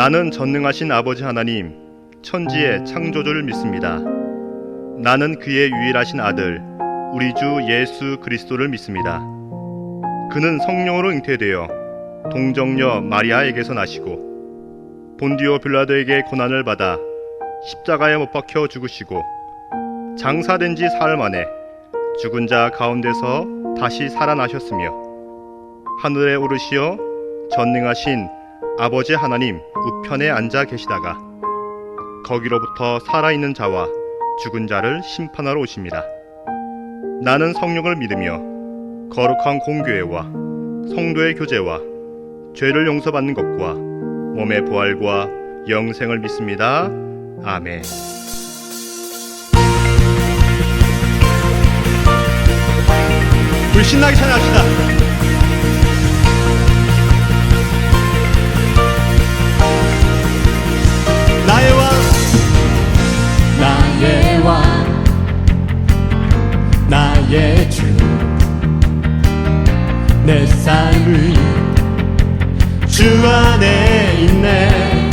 나는 전능하신 아버지 하나님, 천지의 창조주를 믿습니다. 나는 그의 유일하신 아들, 우리 주 예수 그리스도를 믿습니다. 그는 성령으로 잉태되어 동정녀 마리아에게서 나시고 본디오 빌라도에게 고난을 받아 십자가에 못 박혀 죽으시고 장사된 지 사흘 만에 죽은 자 가운데서 다시 살아나셨으며 하늘에 오르시어 전능하신 아버지 하나님 우편에 앉아 계시다가 거기로부터 살아있는 자와 죽은 자를 심판하러 오십니다. 나는 성령을 믿으며 거룩한 공교회와 성도의 교제와 죄를 용서받는 것과 몸의 부활과 영생을 믿습니다. 아멘. 우리 신나게 찬양합시다. 나의 왕, 나의 왕, 나의 주, 내 삶의 주 안에 있네.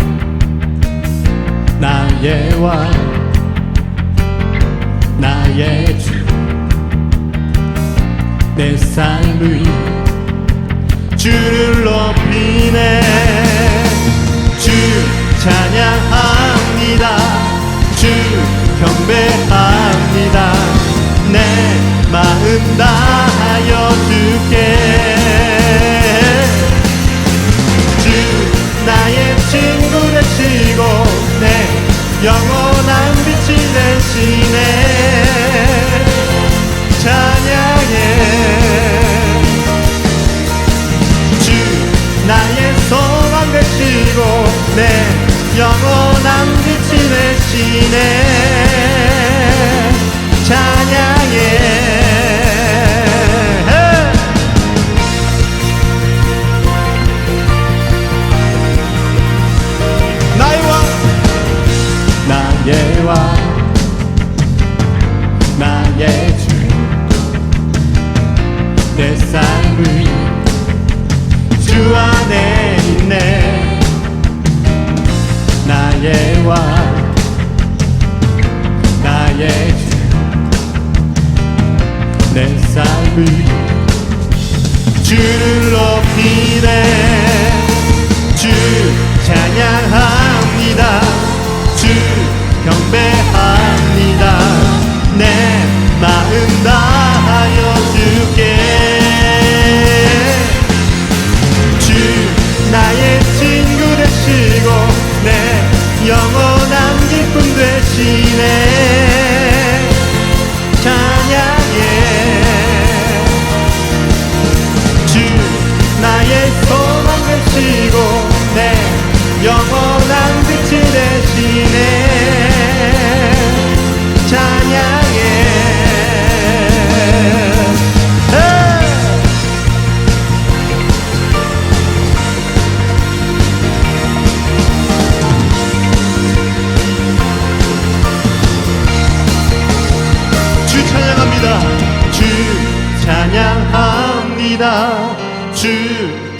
나의 왕, 나의 주, 내 삶의 주를 높이네. 주 찬양합니다. 주 경배합니다. 내 마음 다하여 주께. 주 나의 친구 되시고 내 영원한 빛이 되시네. 찬양해. 주 나의 소망 되시고 내 영원한 빛이 되시네. 찬양해. 나의 왕, 나의 왕, 나의 주, 내 삶의 주 안에 있네. 나의 왕, 나의 주, 내 삶의 주를 높이네. 주 찬양합니다. 주 경배합니다. 내 마음 다하여 주께. 주 나의 친구 되시고 내 영원한 기쁨 되시네. 찬양해. 주 나의 소망 되시고 내 영원한 빛이 되시네. 찬양해. 주 찬양합니다. 주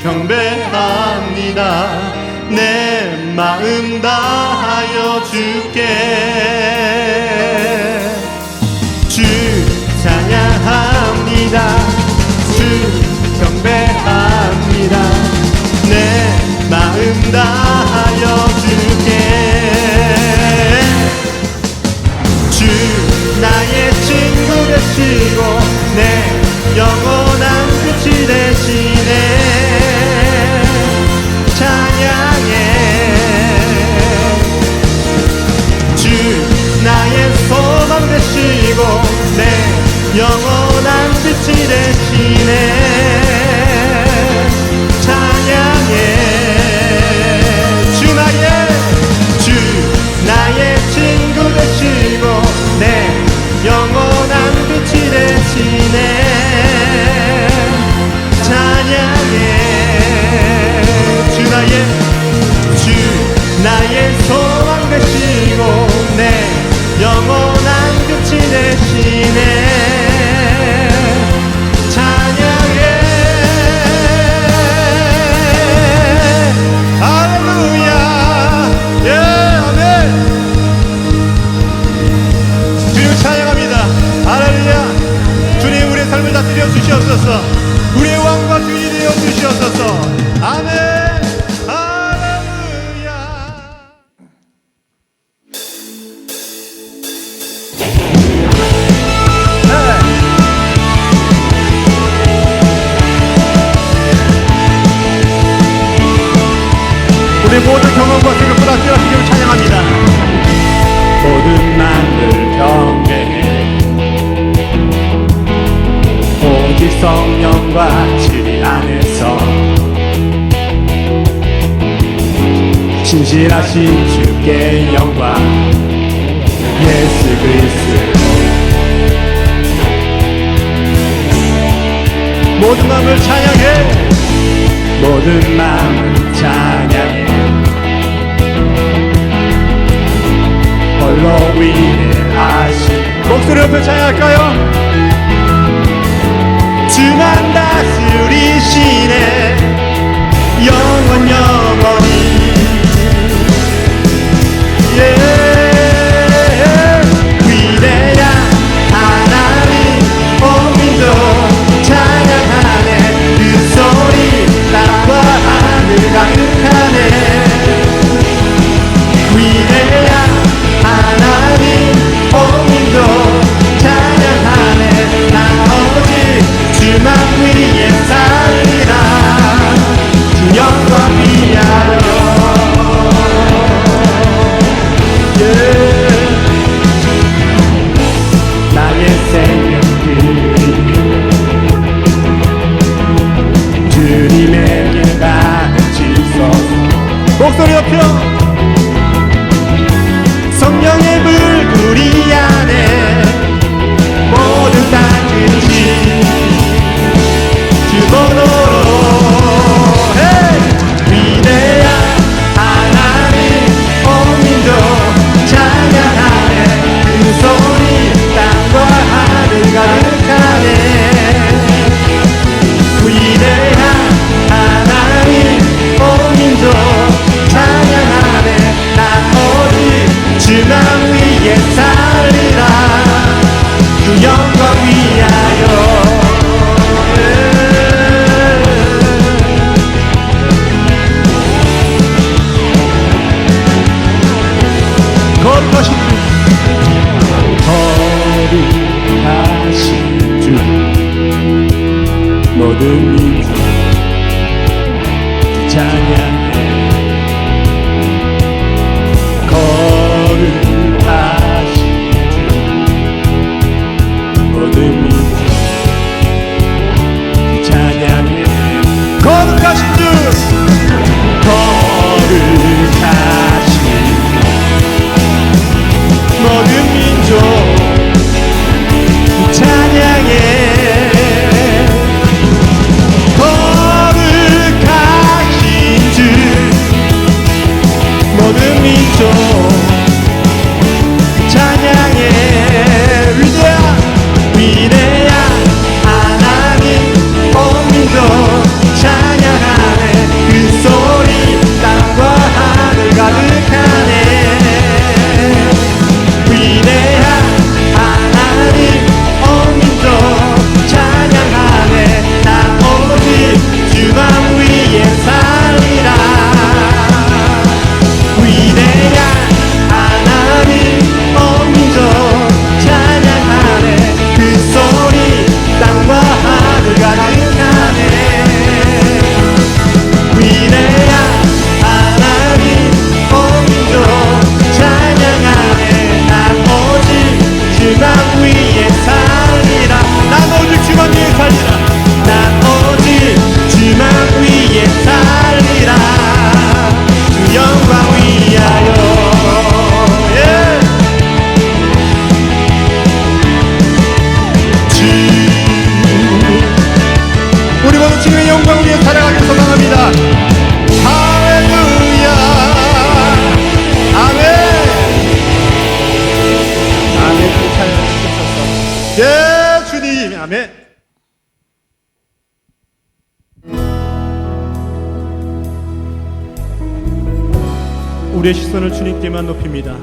경배합니다. 내 마음 다하여 주께. 주 찬양합니다. 주 경배합니다. 내 마음 다하여 주께. 주 나의 친구 되시고 내 영원한 빛이 되시네. 찬양해. 주 나의 소망 되시고 내 영원한 빛이 되시네. 찬양해. 주 나의 친구 되시고 내 영원한 빛이 되시네. 찬양해. 주 나의 소망 되시고 내 영원한 빛이 되시네. 찬양해. 할렐루야. 십자가와 진리 안에서 신실하신 주께 영광. 예수 그리스도 모든 마음을 찬양해. 모든 마음을 찬양해. 홀로 위대하신 목소리 높여 찬양할까요? 주만 다스리시네 영원 영원히. 위대한 하나님 온 민족 찬양하네. 그 소리 땅과 하늘 가득하네. 위대한 하나님 온 민족 찬양하네. 나 오직 주만 위에 살리라. 주 영광 위하여. 나의 생명들 주님에게 바치소서. 목소리 높여. 성령의 불구리 안에 모두 다 끝이 주번호로. 위대한 하나님 온 민족 찬양하네. 그 소리 땅과 하늘 가득하네. 위대한 하나님 온 민족 찬양하네. 나 오직 주만 위에 살리라. 주 영광 위하여. 거룩하신 거룩하신 주 모든 민족 찬양해. 거룩하신 주 모든 민족 찬양해. 거룩하신 주. 거룩하신 모든 민족 찬양해. 거룩하신 주 모든 민족 찬양해. 위대한 하나님 온 민족 찬양하네. 그 소리 땅과 하늘 가득하네. 위대한 하나님 온 민족 찬양하네. 나 오직 주만 위에 살리라. 위대한 하나님 온 민족 찬양하네. 그 소리 땅과 하늘 가득하네. 위대한 하나님 온 민족 찬양하네. 난 오직 주만 위에 살리라. 난 오직 주만 위에 살리라. 난 오직 주만 위에 살리라. 주 영광 위하여. 주 우리 모두 주님의 영광 위에 살아가길 소망합니다. 할렐루야. 아멘. 아멘. 찬양하시옵소서. 예, 주님. 아멘. 우리의 시선을 주님께만 높입니다.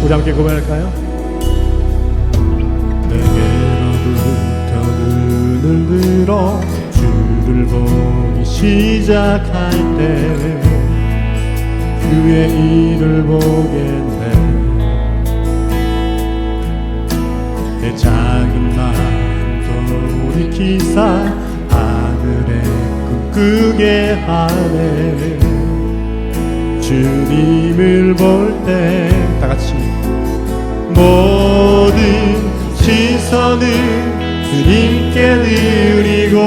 우리 함께 고백할까요? 내게로부터 눈을 들어 주를 보기 시작할 때 그의 일을 보겠네. 내 작은 마음 돌이키사 하늘에 꿈꾸게 하네. 주님을 볼 때 다같이 모든 시선을 주님께 드리고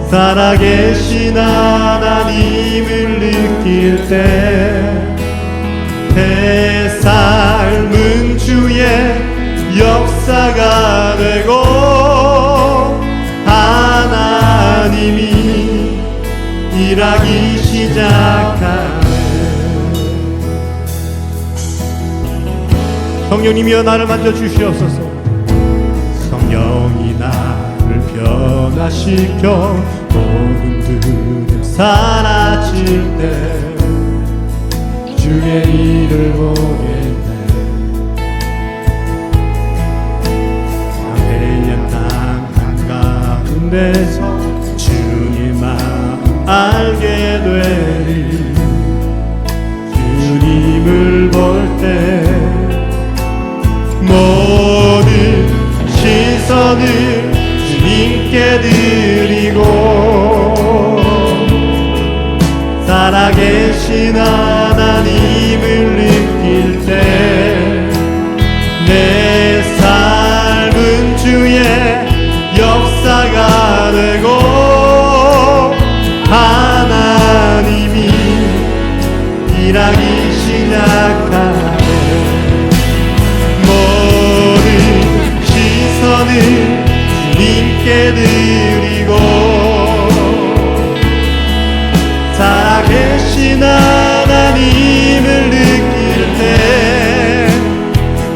살아계신 하나님을 느낄 때 내 삶은 주의 역사가 되고 하나님이 일하기 시작하네. 성령님이여 나를 만져주시옵소서. 성령이 나를 변화시켜 어둠들을 사라질 때 주의 일을 보겠네.黑暗땅 한가운데서 주의 마음 알게 되리. 주님을 볼 때 모든 시선을 주님께 드리고 살아계신 하나님을 느낄 때 내 삶은 주의 역사가 되고 하나님이 일하기 시작하네. 모든 시선을 주님께 드리고 살아계신 하나님을 느낄 때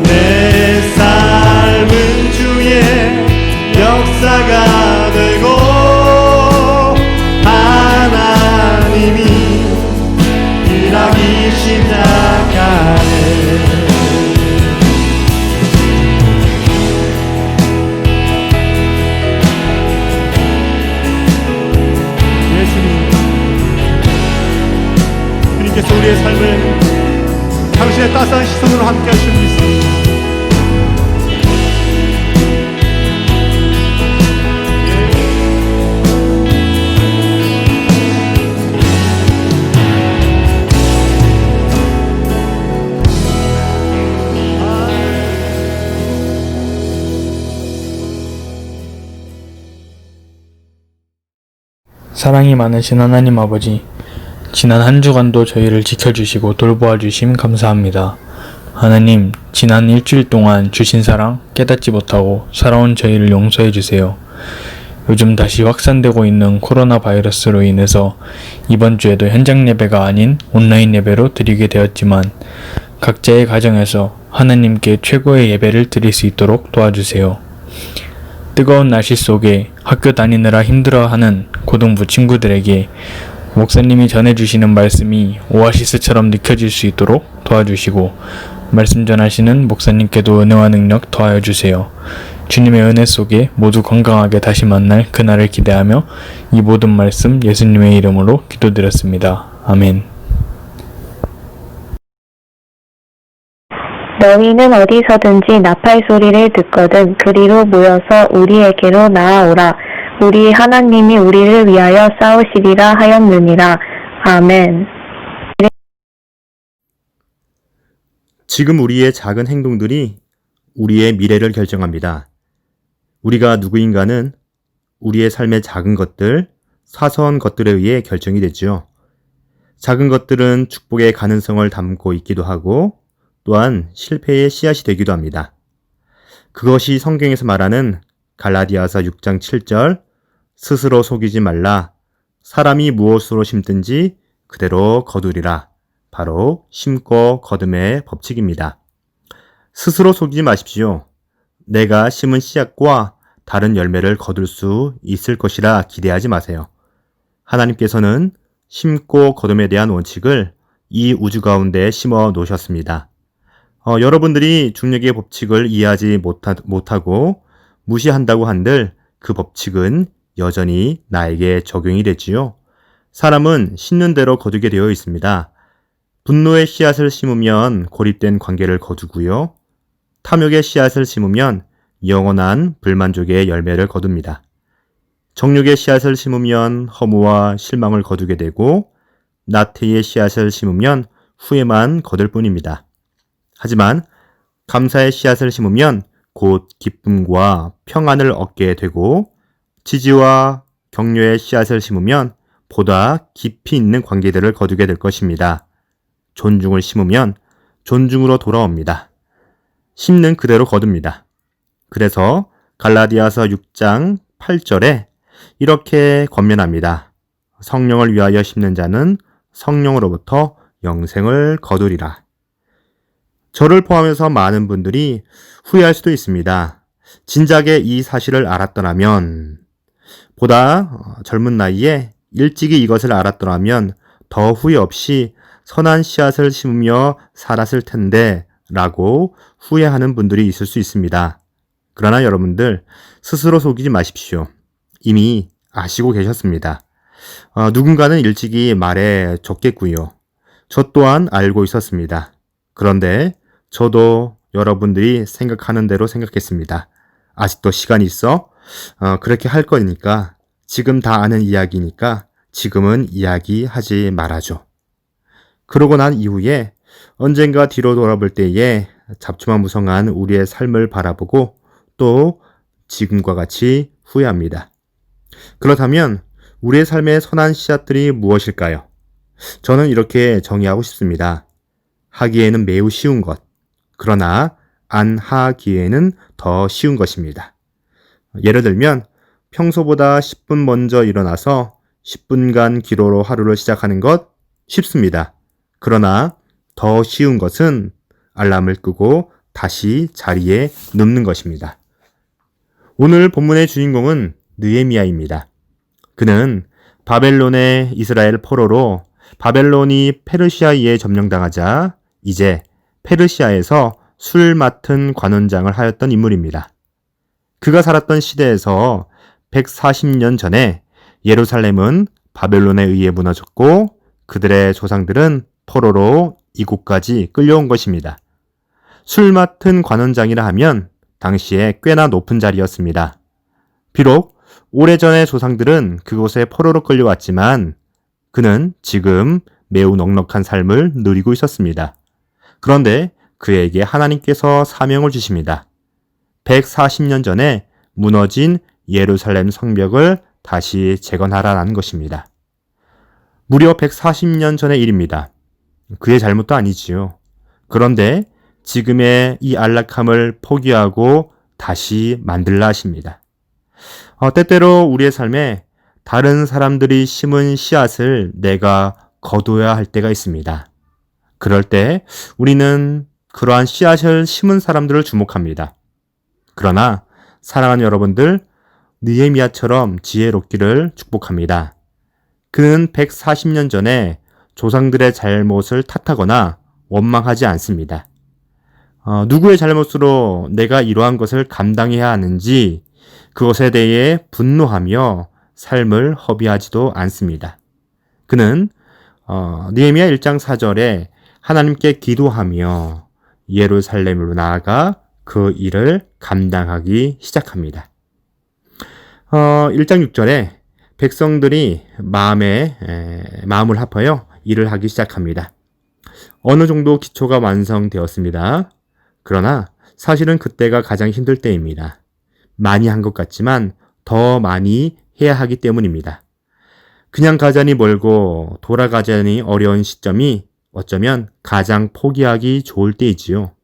내 삶은 주의 역사가 되고 하나님이 일하기 시작하네. 주님께서 우리의 삶을 당신의 따스한 시선으로 함께 하시고 있습니다. 사랑이 많으신 하나님 아버지, 지난 한 주간도 저희를 지켜주시고 돌보아 주심 감사합니다. 하나님, 지난 일주일 동안 주신 사랑 깨닫지 못하고 살아온 저희를 용서해 주세요. 요즘 다시 확산되고 있는 코로나 바이러스로 인해서 이번 주에도 현장 예배가 아닌 온라인 예배로 드리게 되었지만 각자의 가정에서 하나님께 최고의 예배를 드릴 수 있도록 도와주세요. 뜨거운 날씨 속에 학교 다니느라 힘들어하는 고등부 친구들에게 목사님이 전해주시는 말씀이 오아시스처럼 느껴질 수 있도록 도와주시고 말씀 전하시는 목사님께도 은혜와 능력 더하여 주세요. 주님의 은혜 속에 모두 건강하게 다시 만날 그날을 기대하며 이 모든 말씀 예수님의 이름으로 기도드렸습니다. 아멘. 너희는 어디서든지 나팔 소리를 듣거든 그리로 모여서 우리에게로 나아오라. 우리 하나님이 우리를 위하여 싸우시리라 하였느니라. 아멘. 지금 우리의 작은 행동들이 우리의 미래를 결정합니다. 우리가 누구인가는 우리의 삶의 작은 것들, 사소한 것들에 의해 결정이 되죠. 작은 것들은 축복의 가능성을 담고 있기도 하고 또한 실패의 씨앗이 되기도 합니다. 그것이 성경에서 말하는 갈라디아서 6장 7절 스스로 속이지 말라. 사람이 무엇으로 심든지 그대로 거두리라. 바로 심고 거둠의 법칙입니다. 스스로 속이지 마십시오. 내가 심은 씨앗과 다른 열매를 거둘 수 있을 것이라 기대하지 마세요. 하나님께서는 심고 거둠에 대한 원칙을 이 우주 가운데 심어 놓으셨습니다. 여러분들이 중력의 법칙을 이해하지 못하고 무시한다고 한들 그 법칙은 여전히 나에게 적용이 되지요. 사람은 심는 대로 거두게 되어 있습니다. 분노의 씨앗을 심으면 고립된 관계를 거두고요. 탐욕의 씨앗을 심으면 영원한 불만족의 열매를 거둡니다. 정욕의 씨앗을 심으면 허무와 실망을 거두게 되고 나태의 씨앗을 심으면 후회만 거둘 뿐입니다. 하지만 감사의 씨앗을 심으면 곧 기쁨과 평안을 얻게 되고 지지와 격려의 씨앗을 심으면 보다 깊이 있는 관계들을 거두게 될 것입니다. 존중을 심으면 존중으로 돌아옵니다. 심는 그대로 거둡니다. 그래서 갈라디아서 6장 8절에 이렇게 권면합니다. 성령을 위하여 심는 자는 성령으로부터 영생을 거두리라. 저를 포함해서 많은 분들이 후회할 수도 있습니다. 진작에 이 사실을 알았더라면, 보다 젊은 나이에 일찍이 이것을 알았더라면 더 후회 없이 선한 씨앗을 심으며 살았을 텐데 라고 후회하는 분들이 있을 수 있습니다. 그러나 여러분들 스스로 속이지 마십시오. 이미 아시고 계셨습니다. 누군가는 일찍이 말해 줬겠고요. 저 또한 알고 있었습니다. 그런데 저도 여러분들이 생각하는 대로 생각했습니다. 아직도 시간이 있어? 그렇게 할 거니까 지금 다 아는 이야기니까 지금은 이야기하지 말아줘. 그러고 난 이후에 언젠가 뒤로 돌아볼 때에 잡초만무성한 우리의 삶을 바라보고 또 지금과 같이 후회합니다. 그렇다면 우리의 삶의 선한 씨앗들이 무엇일까요? 저는 이렇게 정의하고 싶습니다. 하기에는 매우 쉬운 것, 그러나 안 하기에는 더 쉬운 것입니다. 예를 들면 평소보다 10분 먼저 일어나서 10분간 기도로 하루를 시작하는 것 쉽습니다. 그러나 더 쉬운 것은 알람을 끄고 다시 자리에 눕는 것입니다. 오늘 본문의 주인공은 느헤미야입니다. 그는 바벨론의 이스라엘 포로로 바벨론이 페르시아에 점령당하자 이제 페르시아에서 술 맡은 관원장을 하였던 인물입니다. 그가 살았던 시대에서 140년 전에 예루살렘은 바벨론에 의해 무너졌고 그들의 조상들은 포로로 이곳까지 끌려온 것입니다. 술 맡은 관원장이라 하면 당시에 꽤나 높은 자리였습니다. 비록 오래전의 조상들은 그곳에 포로로 끌려왔지만 그는 지금 매우 넉넉한 삶을 누리고 있었습니다. 그런데 그에게 하나님께서 사명을 주십니다. 140년 전에 무너진 예루살렘 성벽을 다시 재건하라는 것입니다. 무려 140년 전의 일입니다. 그의 잘못도 아니지요. 그런데 지금의 이 안락함을 포기하고 다시 만들라 하십니다. 때때로 우리의 삶에 다른 사람들이 심은 씨앗을 내가 거둬야 할 때가 있습니다. 그럴 때 우리는 그러한 씨앗을 심은 사람들을 주목합니다. 그러나 사랑하는 여러분들, 느헤미야처럼 지혜롭기를 축복합니다. 그는 140년 전에 조상들의 잘못을 탓하거나 원망하지 않습니다. 누구의 잘못으로 내가 이러한 것을 감당해야 하는지 그것에 대해 분노하며 삶을 허비하지도 않습니다. 그는 느헤미야 1장 4절에 하나님께 기도하며 예루살렘으로 나아가 그 일을 감당하기 시작합니다. 1장 6절에 백성들이 마음을 합하여 일을 하기 시작합니다. 어느 정도 기초가 완성되었습니다. 그러나 사실은 그때가 가장 힘들 때입니다. 많이 한 것 같지만 더 많이 해야 하기 때문입니다. 그냥 가자니 멀고 돌아가자니 어려운 시점이 어쩌면 가장 포기하기 좋을 때이지요.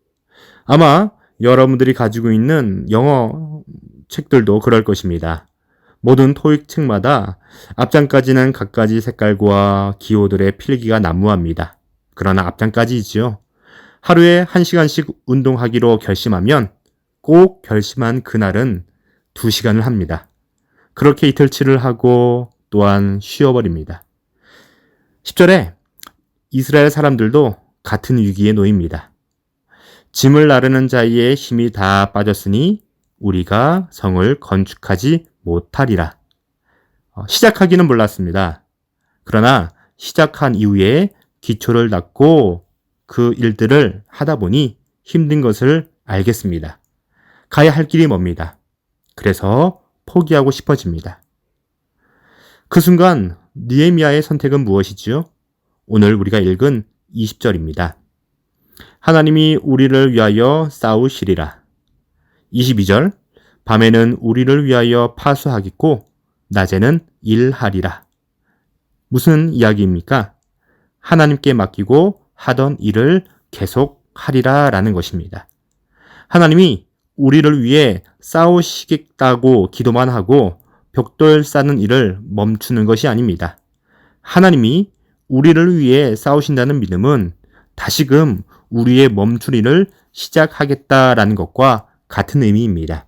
아마 여러분들이 가지고 있는 영어 책들도 그럴 것입니다. 모든 토익 책마다 앞장까지는 갖가지 색깔과 기호들의 필기가 난무합니다. 그러나 앞장까지이지요. 하루에 1시간씩 운동하기로 결심하면 꼭 결심한 그날은 2시간을 합니다. 그렇게 이틀치를 하고 또한 쉬어버립니다. 10절에 이스라엘 사람들도 같은 위기에 놓입니다. 짐을 나르는 자의 힘이 다 빠졌으니 우리가 성을 건축하지 못하리라. 시작하기는 몰랐습니다. 그러나 시작한 이후에 기초를 닦고 그 일들을 하다 보니 힘든 것을 알겠습니다. 가야 할 길이 멉니다. 그래서 포기하고 싶어집니다. 그 순간 느헤미야의 선택은 무엇이지요? 오늘 우리가 읽은 20절입니다. 하나님이 우리를 위하여 싸우시리라. 22절 밤에는 우리를 위하여 파수하겠고 낮에는 일하리라. 무슨 이야기입니까? 하나님께 맡기고 하던 일을 계속하리라 라는 것입니다. 하나님이 우리를 위해 싸우시겠다고 기도만 하고 벽돌 쌓는 일을 멈추는 것이 아닙니다. 하나님이 우리를 위해 싸우신다는 믿음은 다시금 우리의 멈출 일을 시작하겠다라는 것과 같은 의미입니다.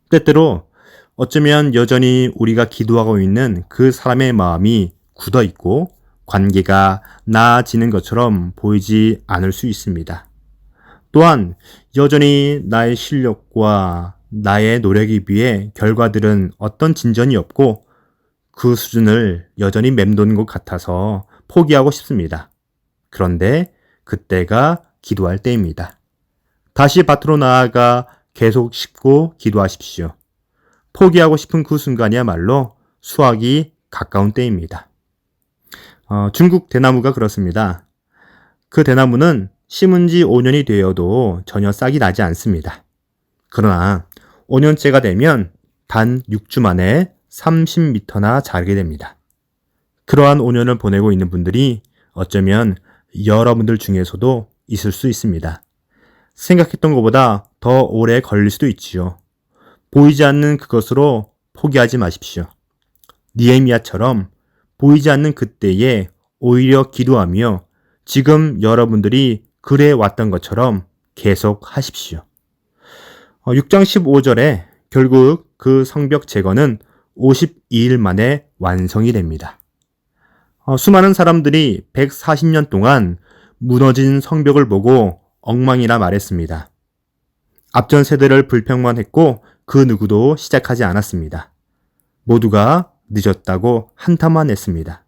때때로 어쩌면 여전히 우리가 기도하고 있는 그 사람의 마음이 굳어 있고 관계가 나아지는 것처럼 보이지 않을 수 있습니다. 또한 여전히 나의 실력과 나의 노력에 비해 결과들은 어떤 진전이 없고 그 수준을 여전히 맴도는 것 같아서 포기하고 싶습니다. 그런데 그때가 기도할 때입니다. 다시 밭으로 나아가 계속 씹고 기도하십시오. 포기하고 싶은 그 순간이야말로 수확이 가까운 때입니다. 중국 대나무가 그렇습니다. 그 대나무는 심은 지 5년이 되어도 전혀 싹이 나지 않습니다. 그러나 5년째가 되면 단 6주 만에 30m나 자라게 됩니다. 그러한 5년을 보내고 있는 분들이 어쩌면 여러분들 중에서도 있을 수 있습니다. 생각했던 것보다 더 오래 걸릴 수도 있지요. 보이지 않는 그것으로 포기하지 마십시오. 니에미야처럼 보이지 않는 그때에 오히려 기도하며 지금 여러분들이 그래 왔던 것처럼 계속 하십시오. 6장 15절에 결국 그 성벽 제거는 52일 만에 완성이 됩니다. 수많은 사람들이 140년 동안 무너진 성벽을 보고 엉망이라 말했습니다. 앞전 세대를 불평만 했고 그 누구도 시작하지 않았습니다. 모두가 늦었다고 한탄만 했습니다.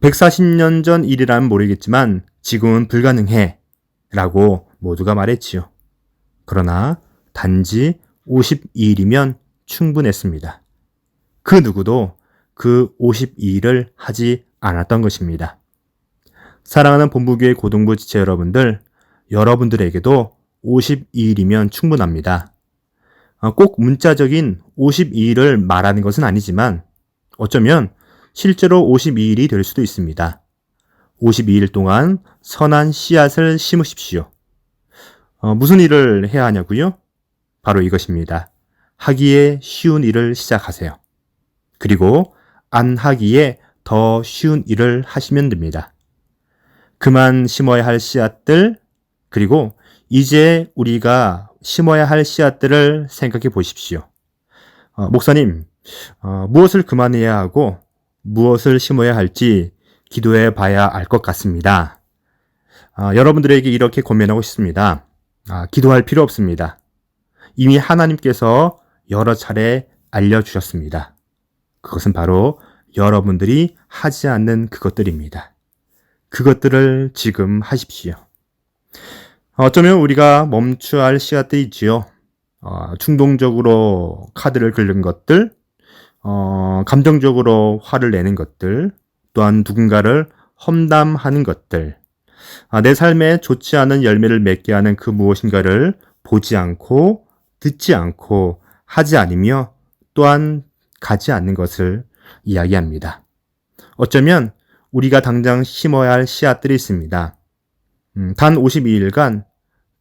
140년 전 일이라면 모르겠지만 지금은 불가능해 라고 모두가 말했지요. 그러나 단지 52일이면 충분했습니다. 그 누구도 그 52일을 하지 않았던 것입니다. 사랑하는 본부교회 고등부 지체 여러분들, 여러분들에게도 52일이면 충분합니다. 꼭 문자적인 52일을 말하는 것은 아니지만 어쩌면 실제로 52일이 될 수도 있습니다. 52일 동안 선한 씨앗을 심으십시오. 무슨 일을 해야 하냐고요? 바로 이것입니다. 하기에 쉬운 일을 시작하세요. 그리고 안 하기에 더 쉬운 일을 하시면 됩니다. 그만 심어야 할 씨앗들, 그리고 이제 우리가 심어야 할 씨앗들을 생각해 보십시오. 목사님, 무엇을 그만해야 하고 무엇을 심어야 할지 기도해 봐야 알 것 같습니다. 여러분들에게 이렇게 권면하고 싶습니다. 기도할 필요 없습니다. 이미 하나님께서 여러 차례 알려주셨습니다. 그것은 바로 여러분들이 하지 않는 그것들입니다. 그것들을 지금 하십시오. 어쩌면 우리가 멈춰야 할 씨앗들이 있지요. 충동적으로 카드를 긁는 것들, 감정적으로 화를 내는 것들, 또한 누군가를 험담하는 것들, 내 삶에 좋지 않은 열매를 맺게 하는 그 무엇인가를 보지 않고 듣지 않고 하지 않으며 또한 가지 않는 것을 이야기합니다. 어쩌면 우리가 당장 심어야 할 씨앗들이 있습니다. 단 52일간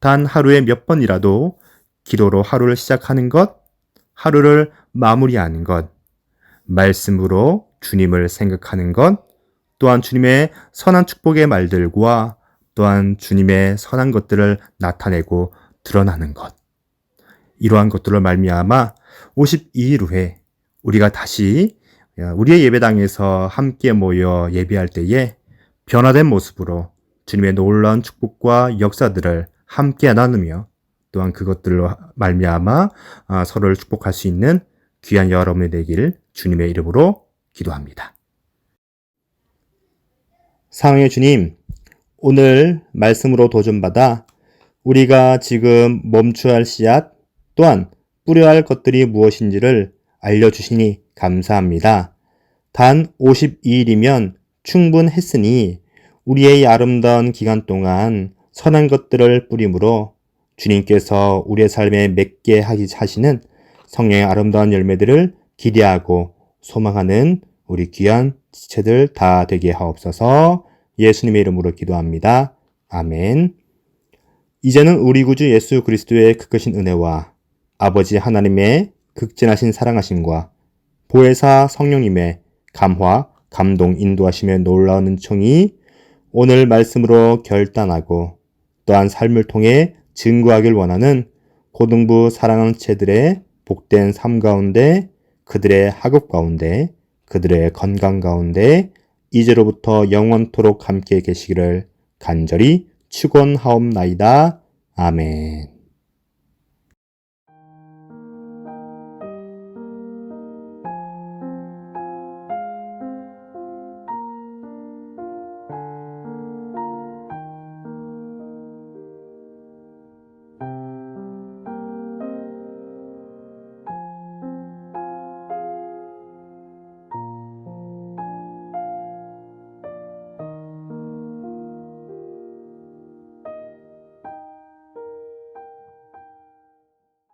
단 하루에 몇 번이라도 기도로 하루를 시작하는 것, 하루를 마무리하는 것, 말씀으로 주님을 생각하는 것, 또한 주님의 선한 축복의 말들과 또한 주님의 선한 것들을 나타내고 드러나는 것. 이러한 것들로 말미암아 52일 후에 우리가 다시 우리의 예배당에서 함께 모여 예배할 때에 변화된 모습으로 주님의 놀라운 축복과 역사들을 함께 나누며 또한 그것들로 말미암아 서로를 축복할 수 있는 귀한 여러분이 되기를 주님의 이름으로 기도합니다. 사랑의 주님, 오늘 말씀으로 도전받아 우리가 지금 멈춰야 할 씨앗 또한 뿌려야 할 것들이 무엇인지를 알려주시니 감사합니다. 단 52일이면 충분했으니 우리의 아름다운 기간 동안 선한 것들을 뿌림으로 주님께서 우리의 삶에 맺게 하시는 성령의 아름다운 열매들을 기대하고 소망하는 우리 귀한 지체들 다 되게 하옵소서. 예수님의 이름으로 기도합니다. 아멘. 이제는 우리 구주 예수 그리스도의 크크신 은혜와 아버지 하나님의 극진하신 사랑하심과 보혜사 성령님의 감화, 감동, 인도하심의 놀라운 은총이 오늘 말씀으로 결단하고 또한 삶을 통해 증거하길 원하는 고등부 사랑하는 채들의 복된 삶 가운데, 그들의 학업 가운데, 그들의 건강 가운데 이제로부터 영원토록 함께 계시기를 간절히 축원하옵나이다. 아멘.